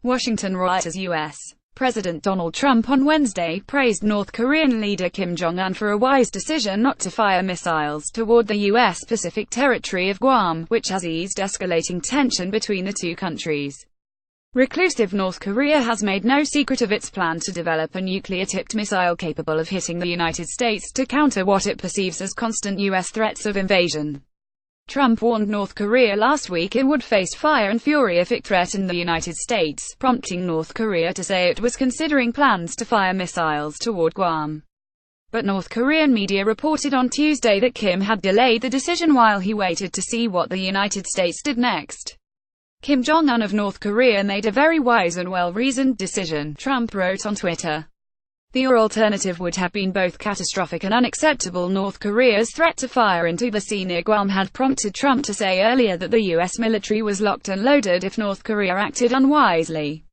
Washington. Reuters. U.S. President Donald Trump on Wednesday praised North Korean leader Kim Jong-un for a wise decision not to fire missiles toward the U.S. Pacific territory of Guam, which has eased escalating tension between the two countries. Reclusive North Korea has made no secret of its plan to develop a nuclear-tipped missile capable of hitting the United States to counter what it perceives as constant U.S. threats of invasion. Trump warned North Korea last week it would face fire and fury if it threatened the United States, prompting North Korea to say it was considering plans to fire missiles toward Guam. But North Korean media reported on Tuesday that Kim had delayed the decision while he waited to see what the United States did next. Kim Jong-un of North Korea made a very wise and well-reasoned decision, Trump wrote on Twitter. The alternative would have been both catastrophic and unacceptable. North Korea's threat to fire into the sea near Guam had prompted Trump to say earlier that the U.S. military was locked and loaded if North Korea acted unwisely.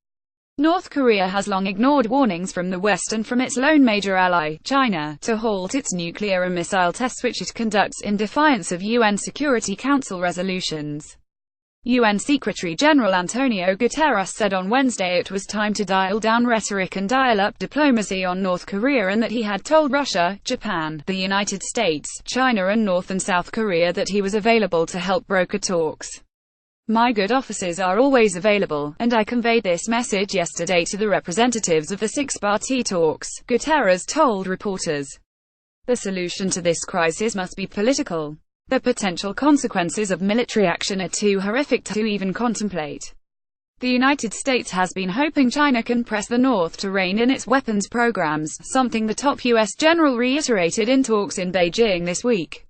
North Korea has long ignored warnings from the West and from its lone major ally, China, to halt its nuclear and missile tests which it conducts in defiance of UN Security Council resolutions. UN Secretary-General Antonio Guterres said on Wednesday it was time to dial down rhetoric and dial up diplomacy on North Korea, and that he had told Russia, Japan, the United States, China and North and South Korea that he was available to help broker talks. "My good offices are always available, and I conveyed this message yesterday to the representatives of the six-party talks," Guterres told reporters. "The solution to this crisis must be political. The potential consequences of military action are too horrific to even contemplate. The United States has been hoping China can press the North to rein in its weapons programs, something the top U.S. general reiterated in talks in Beijing this week."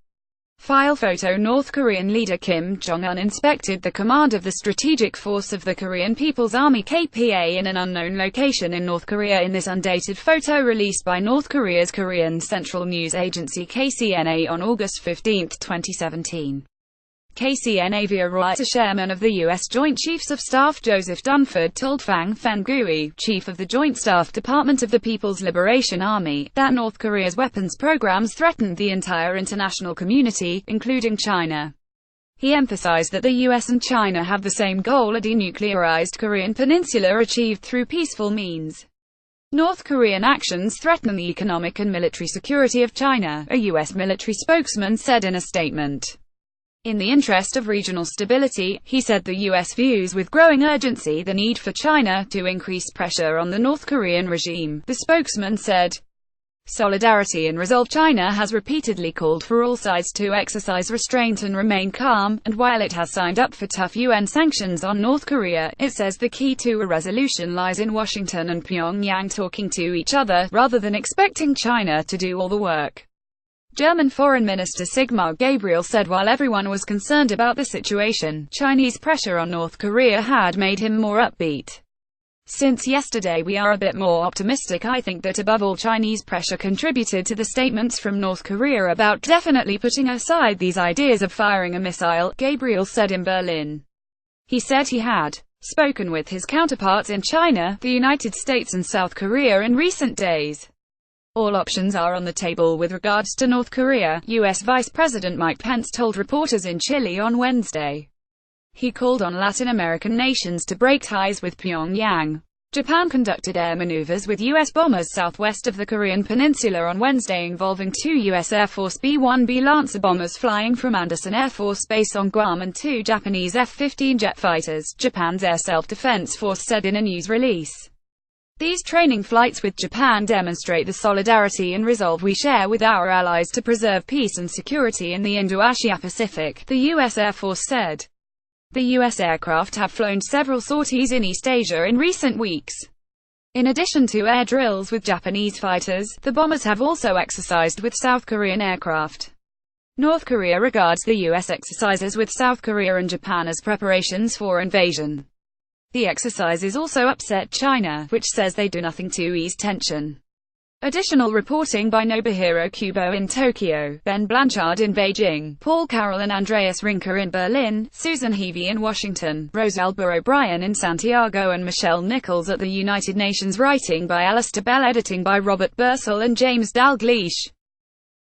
File photo. North Korean leader Kim Jong-un inspected the command of the Strategic Force of the Korean People's Army (KPA) in an unknown location in North Korea in this undated photo released by North Korea's Korean Central News Agency KCNA on August 15, 2017. KCNA via Reuters. Chairman of the U.S. Joint Chiefs of Staff Joseph Dunford told Fang Fenghui, chief of the Joint Staff Department of the People's Liberation Army, that North Korea's weapons programs threatened the entire international community, including China. He emphasized that the U.S. and China have the same goal: a denuclearized Korean peninsula achieved through peaceful means. North Korean actions threaten the economic and military security of China, a U.S. military spokesman said in a statement. In the interest of regional stability, he said the U.S. views with growing urgency the need for China to increase pressure on the North Korean regime, the spokesman said. Solidarity and resolve. China has repeatedly called for all sides to exercise restraint and remain calm, and while it has signed up for tough UN sanctions on North Korea, it says the key to a resolution lies in Washington and Pyongyang talking to each other, rather than expecting China to do all the work. German Foreign Minister Sigmar Gabriel said while everyone was concerned about the situation, Chinese pressure on North Korea had made him more upbeat. "Since yesterday we are a bit more optimistic. I think that above all Chinese pressure contributed to the statements from North Korea about definitely putting aside these ideas of firing a missile," Gabriel said in Berlin. He said he had spoken with his counterparts in China, the United States and South Korea in recent days. "All options are on the table with regards to North Korea," U.S. Vice President Mike Pence told reporters in Chile on Wednesday. He called on Latin American nations to break ties with Pyongyang. Japan conducted air maneuvers with U.S. bombers southwest of the Korean peninsula on Wednesday involving two U.S. Air Force B-1B Lancer bombers flying from Andersen Air Force Base on Guam and two Japanese F-15 jet fighters, Japan's Air Self-Defense Force said in a news release. "These training flights with Japan demonstrate the solidarity and resolve we share with our allies to preserve peace and security in the Indo-Asia Pacific," the U.S. Air Force said. The U.S. aircraft have flown several sorties in East Asia in recent weeks. In addition to air drills with Japanese fighters, the bombers have also exercised with South Korean aircraft. North Korea regards the U.S. exercises with South Korea and Japan as preparations for invasion. The exercises also upset China, which says they do nothing to ease tension. Additional reporting by Nobuhiro Kubo in Tokyo, Ben Blanchard in Beijing, Paul Carroll and Andreas Rinker in Berlin, Susan Heavey in Washington, Rosalba O'Brien in Santiago and Michelle Nichols at the United Nations. Writing by Alistair Bell, editing by Robert Bursell and James Dalgleish.